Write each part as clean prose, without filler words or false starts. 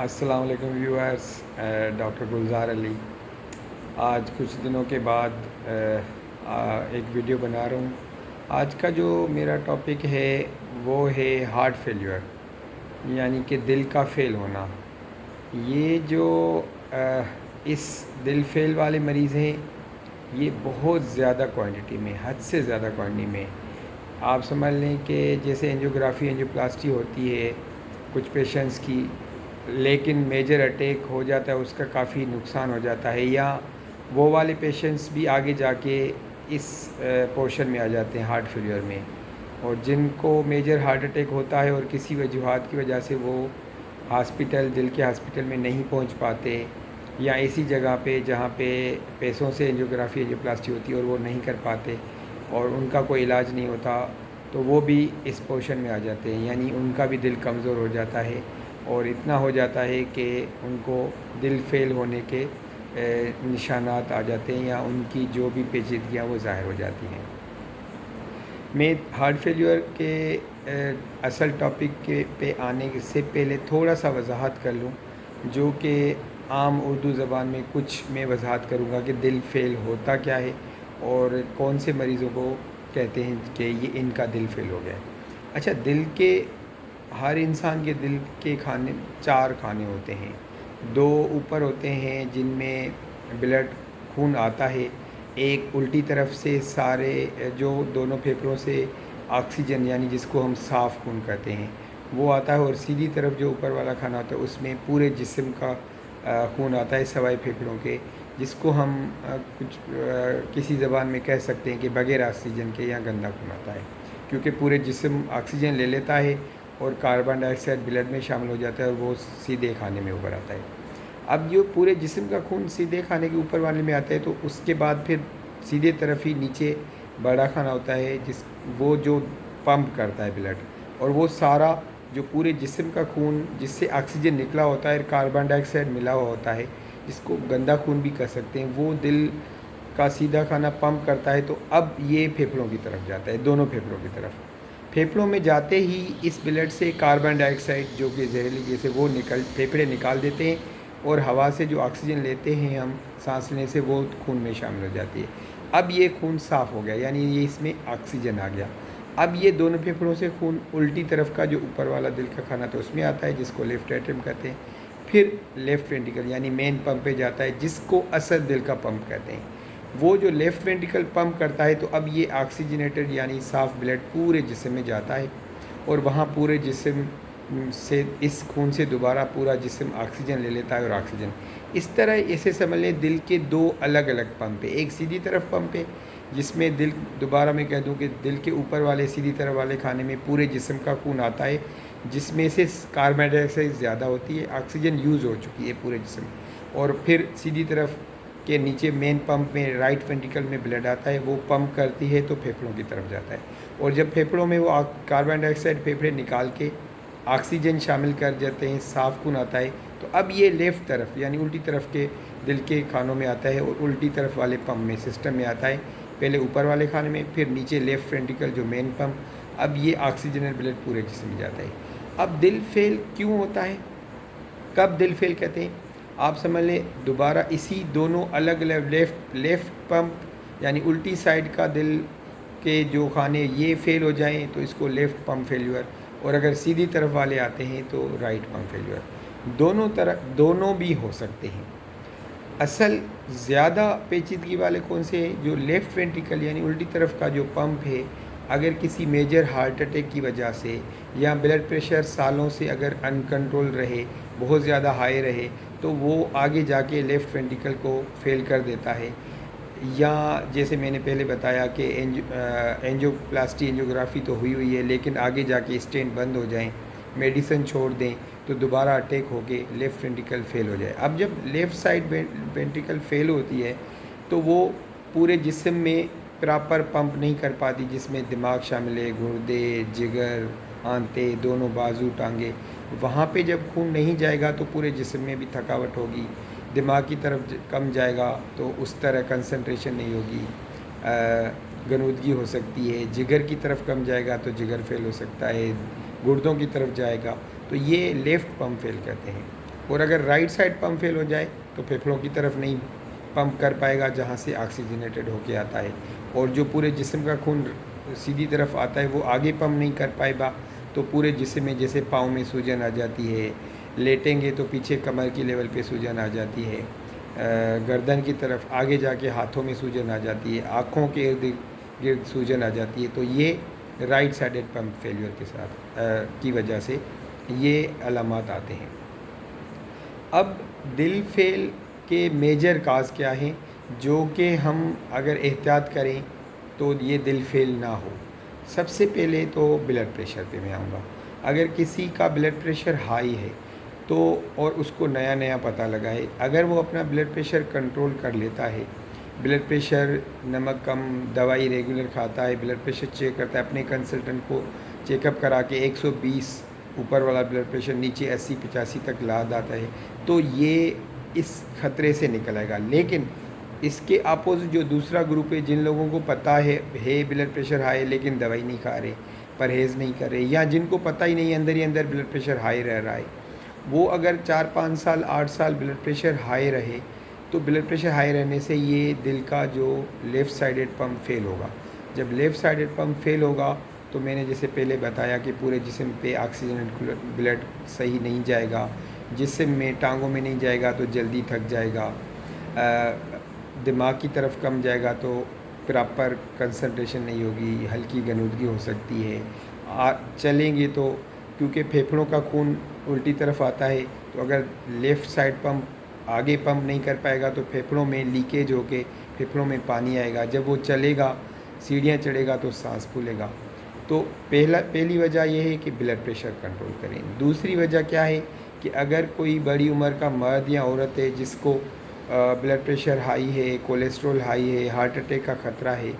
अस्सलाम वालेकुम viewers. Doctor गुलजार अली आज कुछ दिनों के बाद एक वीडियो बना रहा हूँ। आज का जो मेरा टॉपिक है वो है हार्ट फेल्यूर, यानी कि दिल का फेल होना। ये जो अ, इस दिल फेल वाले मरीज़ हैं, ये बहुत ज़्यादा क्वांटिटी में, हद से ज़्यादा क्वांटिटी में। आप समझ लें कि जैसे एंजियोग्राफी एंजियोप्लास्टी होती है कुछ पेशेंट्स की, लेकिन मेजर अटैक हो जाता है, उसका काफ़ी नुकसान हो जाता है, या वो वाले पेशेंट्स भी आगे जाके इस पोर्शन में आ जाते हैं हार्ट फेलियर में। और जिनको मेजर हार्ट अटैक होता है और किसी वजूहात की वजह से वो हॉस्पिटल, दिल के हॉस्पिटल में नहीं पहुंच पाते, या ऐसी जगह पे जहाँ पे पैसों से एंजियोग्राफी एंजियोप्लास्टी होती है और वो नहीं कर पाते और उनका कोई इलाज नहीं होता, तो वो भी इस पोर्शन में आ जाते हैं। यानी उनका भी दिल कमज़ोर हो जाता है और इतना हो जाता है कि उनको दिल फेल होने के निशानात आ जाते हैं, या उनकी जो भी पेचीदगियाँ वो ज़ाहिर हो जाती हैं। मैं हार्ट फेलियर के असल टॉपिक के पे आने से पहले थोड़ा सा वजाहत कर लूँ, जो कि आम उर्दू ज़बान में कुछ मैं वजाहत करूँगा कि दिल फेल होता क्या है और कौन से मरीज़ों को कहते हैं कि ये इनका दिल फेल हो गया है। अच्छा, दिल के, हर इंसान के दिल के खाने, चार खाने होते हैं। दो ऊपर होते हैं जिनमें ब्लड, खून आता है। एक उल्टी तरफ से सारे जो दोनों फेफड़ों से ऑक्सीजन, यानी जिसको हम साफ़ खून कहते हैं, वो आता है। और सीधी तरफ जो ऊपर वाला खाना होता है उसमें पूरे जिस्म का खून आता है सवाए फेफड़ों के, जिसको हम किसी ज़बान में कह सकते हैं कि बग़ैर ऑक्सीजन के, या गंदा खून आता है, क्योंकि पूरे जिस्म ऑक्सीजन ले लेता है और कार्बन डाइऑक्साइड ब्लड में शामिल हो जाता है और वो सीधे खाने में ऊपर आता है। अब जो पूरे जिस्म का खून सीधे खाने के ऊपर वाले में आता है, तो उसके बाद फिर सीधे तरफ ही नीचे बड़ा खाना होता है, वो जो पंप करता है ब्लड, और वो सारा जो पूरे जिस्म का खून जिससे ऑक्सीजन निकला होता है, कार्बन डाइऑक्साइड मिला हुआ होता है, जिसको गंदा खून भी कह सकते हैं, वो दिल का सीधा खाना पंप करता है। तो अब ये फेफड़ों की तरफ जाता है, दोनों फेफड़ों की तरफ। फेफड़ों में जाते ही इस ब्लड से कार्बन डाइऑक्साइड जो कि जहरीली गैस है वो फेफड़े निकाल देते हैं, और हवा से जो ऑक्सीजन लेते हैं हम सांस लेने से, वो खून में शामिल हो जाती है। अब ये खून साफ़ हो गया, यानी ये इसमें ऑक्सीजन आ गया। अब ये दोनों फेफड़ों से खून उल्टी तरफ का जो ऊपर वाला दिल का खाना था उसमें आता है, जिसको लेफ्ट एट्रियम कहते हैं। फिर लेफ़्ट वेंट्रिकल यानी मेन पंप पे जाता है, जिसको असल दिल का पंप कहते हैं। वो जो लेफ़्ट वेंट्रिकल पंप करता है, तो अब ये ऑक्सीजनेटेड यानी साफ़ ब्लड पूरे जिस्म में जाता है, और वहाँ पूरे जिस्म से इस खून से दोबारा पूरा जिस्म ऑक्सीजन ले लेता है। और ऑक्सीजन इस तरह, ऐसे समझ लें, दिल के दो अलग अलग पंप है। एक सीधी तरफ पंप है जिसमें दिल, दोबारा मैं कह दूं कि दिल के ऊपर वाले सीधी तरफ वाले खाने में पूरे जिस्म का खून आता है, जिसमें से कार्बन डाइऑक्साइड ज़्यादा होती है, ऑक्सीजन यूज़ हो चुकी है पूरे जिस्म। और फिर सीधी तरफ के नीचे मेन पंप में राइट वेंट्रिकल में ब्लड आता है, वो पंप करती है तो फेफड़ों की तरफ जाता है। और जब फेफड़ों में वो कार्बन डाइऑक्साइड फेफड़े निकाल के ऑक्सीजन शामिल कर जाते हैं, साफ़ खून आता है, तो अब ये लेफ़्ट तरफ यानी उल्टी तरफ के दिल के खानों में आता है, और उल्टी तरफ वाले पंप में, सिस्टम में आता है, पहले ऊपर वाले खाने में, फिर नीचे लेफ़्ट वेंट्रिकल जो मेन पंप। अब ये ऑक्सीजन ब्लड पूरे जिस्म में जाता है। अब दिल फेल क्यों होता है, कब दिल फेल कहते हैं, आप समझ लें, दोबारा इसी दोनों अलग अलग लेफ़्ट पंप यानी उल्टी साइड का दिल के जो खाने ये फेल हो जाएं तो इसको लेफ़्ट पंप फेल्यूर, और अगर सीधी तरफ वाले आते हैं तो राइट पंप फेल्यूर। दोनों तरह, दोनों भी हो सकते हैं। असल ज़्यादा पेचीदगी वाले कौन से हैं, जो लेफ़्ट वेंट्रिकल यानी उल्टी तरफ का जो पंप है, अगर किसी मेजर हार्ट अटैक की वजह से, या ब्लड प्रेशर सालों से अगर अनकंट्रोल रहे, बहुत ज़्यादा हाई रहे, तो वो आगे जाके लेफ़्ट वेंट्रिकल को फेल कर देता है। या जैसे मैंने पहले बताया कि एंजियोप्लास्टी एंजियोग्राफी तो हुई है, लेकिन आगे जाके स्टेंट बंद हो जाएं, मेडिसिन छोड़ दें, तो दोबारा अटैक होके लेफ़्ट वेंट्रिकल फेल हो जाए। अब जब लेफ़्ट साइड वेंट्रिकल फेल होती है, तो वो पूरे जिस्म में प्रॉपर पंप नहीं कर पाती, जिसमें दिमाग शामिल है, गुर्दे, जिगर, आंतें, दोनों बाजू, टांगे। वहाँ पे जब खून नहीं जाएगा तो पूरे जिस्म में भी थकावट होगी, दिमाग की तरफ कम जाएगा तो उस तरह कंसंट्रेशन नहीं होगी, गनुदगी हो सकती है। जिगर की तरफ कम जाएगा तो जिगर फेल हो सकता है, गुर्दों की तरफ जाएगा, तो ये लेफ़्ट पंप फेल कहते हैं। और अगर राइट साइड पंप फेल हो जाए तो फेफड़ों की तरफ नहीं पंप कर पाएगा जहाँ से ऑक्सीजनेटेड होके आता है, और जो पूरे जिस्म का खून सीधी तरफ आता है वो आगे पंप नहीं कर पाएगा, तो पूरे जिस्म में जैसे पाँव में सूजन आ जाती है, लेटेंगे तो पीछे कमर की लेवल पे सूजन आ जाती है, गर्दन की तरफ आगे जाके हाथों में सूजन आ जाती है, आँखों के इर्द गिर्द सूजन आ जाती है। तो ये राइट साइडेड पंप फेलियर के साथ की वजह से ये अलामात आते हैं। अब दिल फेल के मेजर काज क्या हैं जो कि हम अगर एहतियात करें तो ये दिल फेल ना हो। सबसे पहले तो ब्लड प्रेशर पे मैं आऊँगा। अगर किसी का ब्लड प्रेशर हाई है तो, और उसको नया नया पता लगा है, अगर वो अपना ब्लड प्रेशर कंट्रोल कर लेता है, ब्लड प्रेशर, नमक कम, दवाई रेगुलर खाता है, ब्लड प्रेशर चेक करता है, अपने कंसल्टेंट को चेकअप करा के 120 ऊपर वाला ब्लड प्रेशर नीचे 80-85 तक ला आता है, तो ये इस खतरे से निकल आएगा। लेकिन इसके अपोजिट जो दूसरा ग्रुप है, जिन लोगों को पता है ब्लड प्रेशर हाई लेकिन दवाई नहीं खा रहे, परहेज़ नहीं कर रहे, या जिनको पता ही नहीं, अंदर ही अंदर ब्लड प्रेशर हाई रह रहा है, वो अगर 4-5 साल 8 साल ब्लड प्रेशर हाई रहे तो ब्लड प्रेशर हाई रहने से ये दिल का जो लेफ़्ट साइडेड पंप फेल होगा। जब लेफ़्ट साइडेड पंप फेल होगा तो मैंने जैसे पहले बताया कि पूरे जिस्म पे ऑक्सीजन ब्लड सही नहीं जाएगा, जिस्म में टांगों में नहीं जाएगा तो जल्दी थक जाएगा, दिमाग की तरफ कम जाएगा तो प्रॉपर कंसंट्रेशन नहीं होगी, हल्की गनूदगी हो सकती है। चलेंगे तो क्योंकि फेफड़ों का खून उल्टी तरफ आता है, तो अगर लेफ़्ट साइड पंप आगे पंप नहीं कर पाएगा तो फेफड़ों में लीकेज होके फेफड़ों में पानी आएगा। जब वो चलेगा, सीढ़ियाँ चढ़ेगा तो सांस फूलेगा। तो पहली वजह यह है कि ब्लड प्रेशर कंट्रोल करें। दूसरी वजह क्या है कि अगर कोई बड़ी उम्र का मर्द या औरत है जिसको ब्लड प्रेशर हाई है, कोलेस्ट्रॉल हाई है, हार्ट अटैक का ख़तरा है,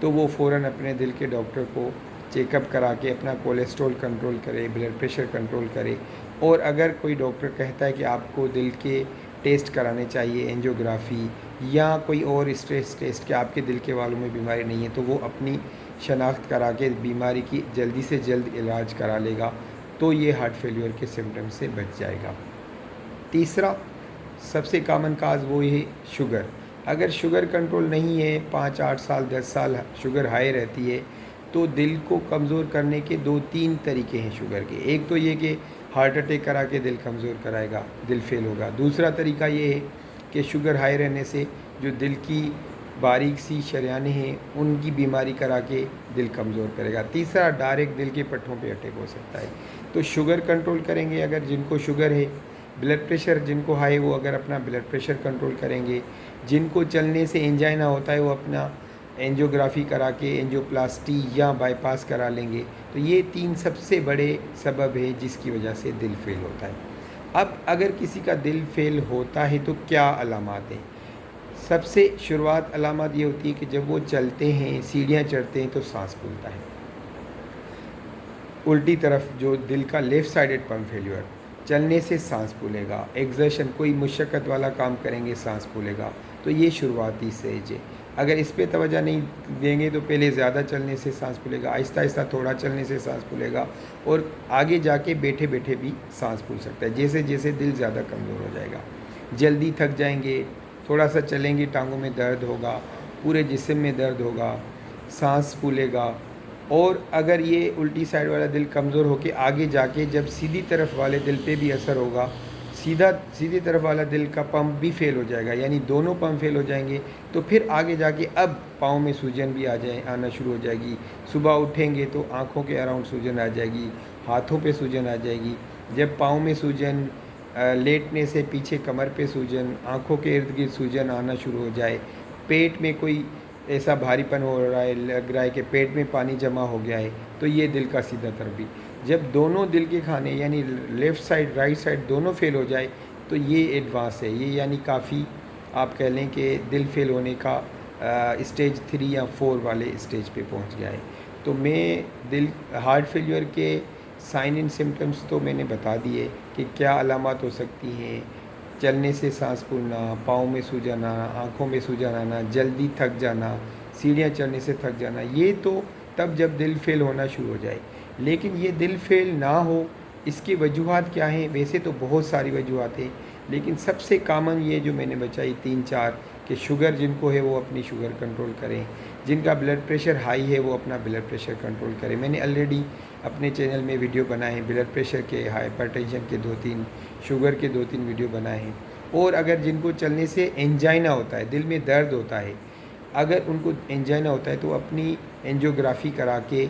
तो वो फ़ौरन अपने दिल के डॉक्टर को चेकअप करा के अपना कोलेस्ट्रॉल कंट्रोल करे, ब्लड प्रेशर कंट्रोल करे। और अगर कोई डॉक्टर कहता है कि आपको दिल के टेस्ट कराने चाहिए, एंजियोग्राफी या कोई और स्ट्रेस टेस्ट, कि आपके दिल के वालों में बीमारी नहीं है, तो वो अपनी शनाख्त करा के बीमारी की जल्दी से जल्द इलाज करा लेगा, तो ये हार्ट फेलियर के सिम्टम्स से बच जाएगा। तीसरा सबसे कॉमन काज वो है शुगर। अगर शुगर कंट्रोल नहीं है, 5-8 साल 10 साल शुगर हाई रहती है, तो दिल को कमज़ोर करने के 2-3 तरीके हैं शुगर के। एक तो ये कि हार्ट अटैक करा के दिल कमज़ोर कराएगा, दिल फेल होगा। दूसरा तरीका ये है कि शुगर हाई रहने से जो दिल की बारीक सी शरियानें हैं उनकी बीमारी करा के दिल कमज़ोर करेगा। तीसरा, डायरेक्ट दिल के पट्टों पे अटैक हो सकता है। तो शुगर कंट्रोल करेंगे, अगर जिनको शुगर है, ब्लड प्रेशर जिनको हाई वो अगर अपना ब्लड प्रेशर कंट्रोल करेंगे, जिनको चलने से एंजाइना होता है वो अपना एंजियोग्राफी करा के एंजियोप्लास्टी या बाईपास करा लेंगे। तो ये 3 सबसे बड़े सबब है जिसकी वजह से दिल फेल होता है। अब अगर किसी का दिल फेल होता है तो क्या अलामात हैं? सबसे शुरुआत अलामत ये होती है कि जब वो चलते हैं, सीढ़ियाँ चढ़ते हैं तो सांस फूलता है। उल्टी तरफ जो दिल का लेफ़्ट साइडेड पंप फेल्यूर, चलने से सांस फूलेगा, एक्सर्शन कोई मुशक्क़त वाला काम करेंगे सांस फूलेगा। तो ये शुरुआती स्टेज है। अगर इस पे तवज्जो नहीं देंगे तो पहले ज़्यादा चलने से सांस फूलेगा, आहिस्ता आहिस्ता थोड़ा चलने से सांस फूलेगा, और आगे जाके बैठे बैठे भी सांस फूल सकता है। जैसे जैसे दिल ज़्यादा कमज़ोर हो जाएगा, जल्दी थक जाएंगे, थोड़ा सा चलेंगे टांगों में दर्द होगा, पूरे जिस्म में दर्द होगा, सांस फूलेगा। और अगर ये उल्टी साइड वाला दिल कमज़ोर होकर आगे जाके जब सीधी तरफ वाले दिल पे भी असर होगा, सीधी तरफ वाला दिल का पंप भी फेल हो जाएगा, यानी दोनों पंप फेल हो जाएंगे, तो फिर आगे जाके अब पाँव में सूजन भी आना शुरू हो जाएगी। सुबह उठेंगे तो आँखों के अराउंड सूजन आ जाएगी, हाथों पे सूजन आ जाएगी। जब पाँव में सूजन, लेटने से पीछे कमर पे सूजन, आँखों के इर्द गिर्द सूजन आना शुरू हो जाए, पेट में कोई ऐसा भारीपन हो रहा है, लग रहा है कि पेट में पानी जमा हो गया है, तो ये दिल का सीधा तरफ भी। जब दोनों दिल के खाने यानी लेफ़्ट साइड राइट साइड दोनों फेल हो जाए तो ये एडवांस है, ये यानी काफ़ी आप कह लें कि दिल फेल होने का स्टेज 3 या 4 वाले स्टेज पे पहुंच गया है। तो मैं हार्ट फेलियर के साइन एंड सिम्टम्स तो मैंने बता दिए कि क्या अलामत हो सकती हैं। चलने से सांस फूलना, पाँव में सूजन आना, आँखों में सूजन आना, जल्दी थक जाना, सीढ़ियाँ चढ़ने से थक जाना, ये तो तब जब दिल फेल होना शुरू हो जाए। लेकिन ये दिल फेल ना हो इसकी वजूहात क्या हैं? वैसे तो बहुत सारी वजूहात हैं, लेकिन सबसे कॉमन ये जो मैंने बताई 3-4 कि शुगर जिनको है वो अपनी शुगर कंट्रोल करें, जिनका ब्लड प्रेशर हाई है वो अपना ब्लड प्रेशर कंट्रोल करें। मैंने ऑलरेडी अपने चैनल में वीडियो बनाए हैं, ब्लड प्रेशर के, हाइपरटेंशन के 2-3, शुगर के 2-3 वीडियो बनाए हैं। और अगर जिनको चलने से एंजाइना होता है, दिल में दर्द होता है, अगर उनको एंजाइना होता है तो अपनी एंजियोग्राफी करा के,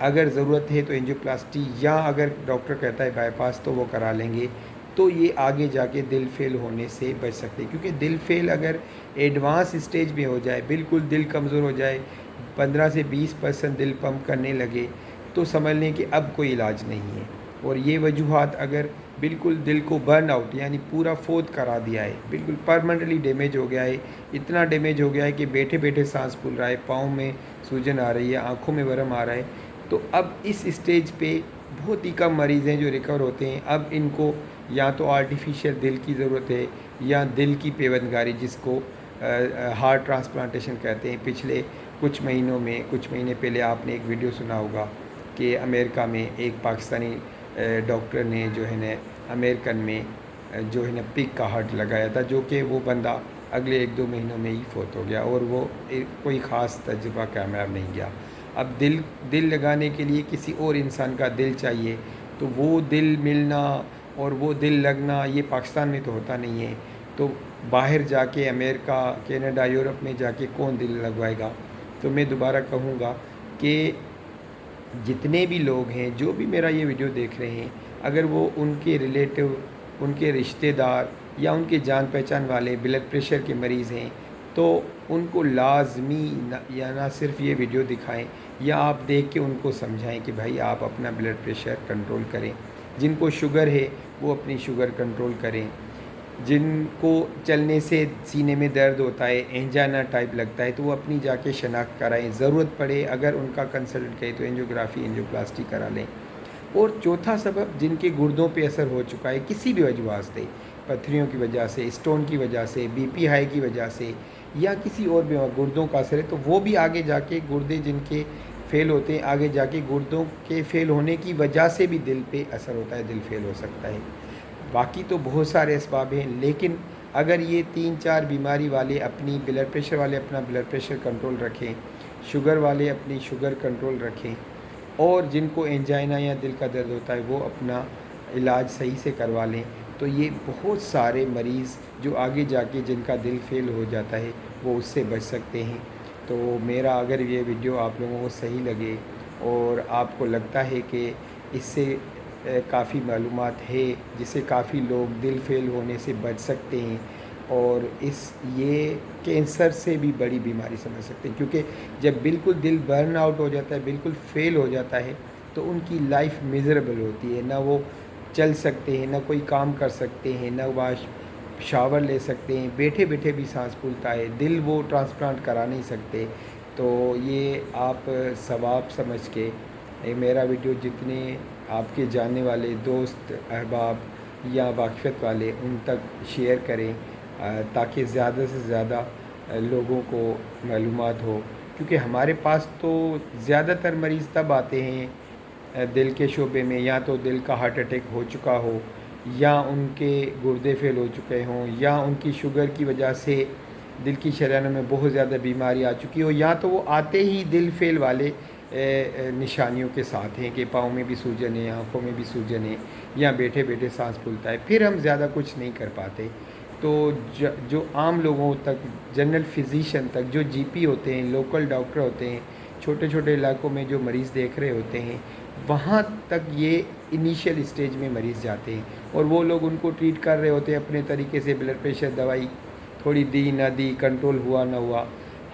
अगर ज़रूरत है तो एंजियोप्लास्टी, या अगर डॉक्टर कहता है बाईपास तो वो करा लेंगे। तो ये आगे जाके दिल फेल होने से बच सकते हैं, क्योंकि दिल फेल अगर एडवांस स्टेज में हो जाए, बिल्कुल दिल कमज़ोर हो जाए, 15 से 20% दिल पंप करने लगे, तो समझ लें कि अब कोई इलाज नहीं है। और ये वजूहात अगर बिल्कुल दिल को बर्न आउट यानी पूरा फोत करा दिया है, बिल्कुल परमानेंटली डैमेज हो गया है, इतना डैमेज हो गया है कि बैठे बैठे सांस फूल रहा है, पाँव में सूजन आ रही है, आँखों में वरम आ रहा है, तो अब इस स्टेज पे बहुत ही कम मरीज़ हैं जो रिकवर होते हैं। अब इनको या तो आर्टिफिशियल दिल की ज़रूरत है, या दिल की पेवंदगारी, जिसको हार्ट ट्रांसप्लांटेशन कहते हैं। पिछले कुछ महीने पहले आपने एक वीडियो सुना होगा कि अमेरिका में एक पाकिस्तानी डॉक्टर ने जो है न अमेरिकन में जो है न पिग का हार्ट लगाया था, जो कि वो बंदा अगले 1-2 महीनों में ही फौत हो गया, और वो कोई ख़ास तजुर्बा कामयाब नहीं गया। अब दिल लगाने के लिए किसी और इंसान का दिल चाहिए, तो वो दिल मिलना और वो दिल लगना ये पाकिस्तान में तो होता नहीं है। तो बाहर जाके अमेरिका, कनाडा, यूरोप में जाके कौन दिल लगवाएगा? तो मैं दोबारा कहूँगा कि जितने भी लोग हैं, जो भी मेरा ये वीडियो देख रहे हैं, अगर वो उनके रिलेटिव, उनके रिश्तेदार या उनके जान पहचान वाले ब्लड प्रेशर के मरीज़ हैं, तो उनको लाजमी या ना सिर्फ ये वीडियो दिखाएं, या आप देख के उनको समझाएं कि भाई आप अपना ब्लड प्रेशर कंट्रोल करें। जिनको शुगर है वो अपनी शुगर कंट्रोल करें। जिनको चलने से सीने में दर्द होता है, एंजाइना टाइप लगता है, तो वो अपनी जाके शनाख्त कराएं। ज़रूरत पड़े अगर उनका कंसल्ट करें तो एंजियोग्राफी, एंजियोप्लास्टी करा लें। और चौथा सबब, जिनके गुर्दों पे असर हो चुका है किसी भी वजह से, पत्थरियों की वजह से, स्टोन की वजह से, बीपी हाई की वजह से, या किसी और भी गुर्दों का असर है, तो वो भी आगे जाके गुर्दे जिनके फ़ेल होते हैं, आगे जाके गुर्दों के फ़ेल होने की वजह से भी दिल पे असर होता है, दिल फेल हो सकता है। बाकी तो बहुत सारे असबाब हैं, लेकिन अगर ये 3-4 बीमारी वाले अपनी ब्लड प्रेशर वाले अपना ब्लड प्रेशर कंट्रोल रखें, शुगर वाले अपनी शुगर कंट्रोल रखें, और जिनको एंजाइना या दिल का दर्द होता है वो अपना इलाज सही से करवा लें, तो ये बहुत सारे मरीज़ जो आगे जाके जिनका दिल फेल हो जाता है वो उससे बच सकते हैं। तो मेरा अगर ये वीडियो आप लोगों को सही लगे और आपको लगता है कि इससे काफ़ी मालूमात है जिससे काफ़ी लोग दिल फेल होने से बच सकते हैं, और ये कैंसर से भी बड़ी बीमारी समझ सकते हैं, क्योंकि जब बिल्कुल दिल बर्न आउट हो जाता है, बिल्कुल फेल हो जाता है, तो उनकी लाइफ मिज़रेबल होती है। ना वो चल सकते हैं, ना कोई काम कर सकते हैं, ना वाश शावर ले सकते हैं, बैठे बैठे भी सांस फूलता है, दिल वो ट्रांसप्लांट करा नहीं सकते। तो ये आप सवाब समझ के मेरा वीडियो जितने आपके जानने वाले दोस्त, अहबाब या वाक़फ़ियत वाले उन तक शेयर करें, ताकि ज़्यादा से ज़्यादा लोगों को मालूमात हो। क्योंकि हमारे पास तो ज़्यादातर मरीज़ तब आते हैं दिल के शोबे में, या तो दिल का हार्ट अटैक हो चुका हो, या उनके गुर्दे फेल हो चुके हों, या उनकी शुगर की वजह से दिल की शरीयानों में बहुत ज़्यादा बीमारी आ चुकी हो, या तो वो आते ही दिल फेल वाले निशानियों के साथ हैं कि पाँव में भी सूजन है, आँखों में भी सूजन है, या बैठे बैठे सांस फूलता है, फिर हम ज़्यादा कुछ नहीं कर पाते। तो जो आम लोगों तक, जनरल फिजिशियन तक, जो जीपी होते हैं, लोकल डॉक्टर होते हैं, छोटे छोटे इलाकों में जो मरीज़ देख रहे होते हैं, वहाँ तक ये इनिशियल स्टेज में मरीज़ जाते हैं, और वो लोग उनको ट्रीट कर रहे होते हैं अपने तरीके से, ब्लड प्रेशर दवाई थोड़ी दी ना दी, कंट्रोल हुआ ना हुआ,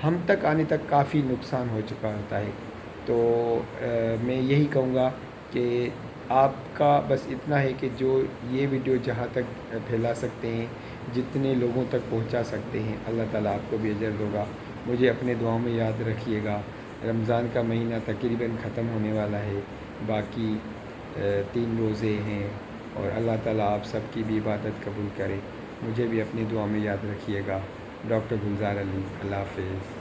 हम तक आने तक काफ़ी नुकसान हो चुका होता है। तो मैं यही कहूँगा कि आपका बस इतना है कि जो ये वीडियो जहाँ तक फैला सकते हैं, जितने लोगों तक पहुँचा सकते हैं, अल्लाह ताला आपको भी अजर दोगा। मुझे अपने दुआओं में याद रखिएगा। रमज़ान का महीना तकरीबन ख़त्म होने वाला है, बाकी 3 रोज़े हैं, और अल्लाह ताला आप सब की भी इबादत कबूल करे। मुझे भी अपनी दुआ में याद रखिएगा। डॉक्टर गुलज़ार अली, अल्लाह हाफ़िज़।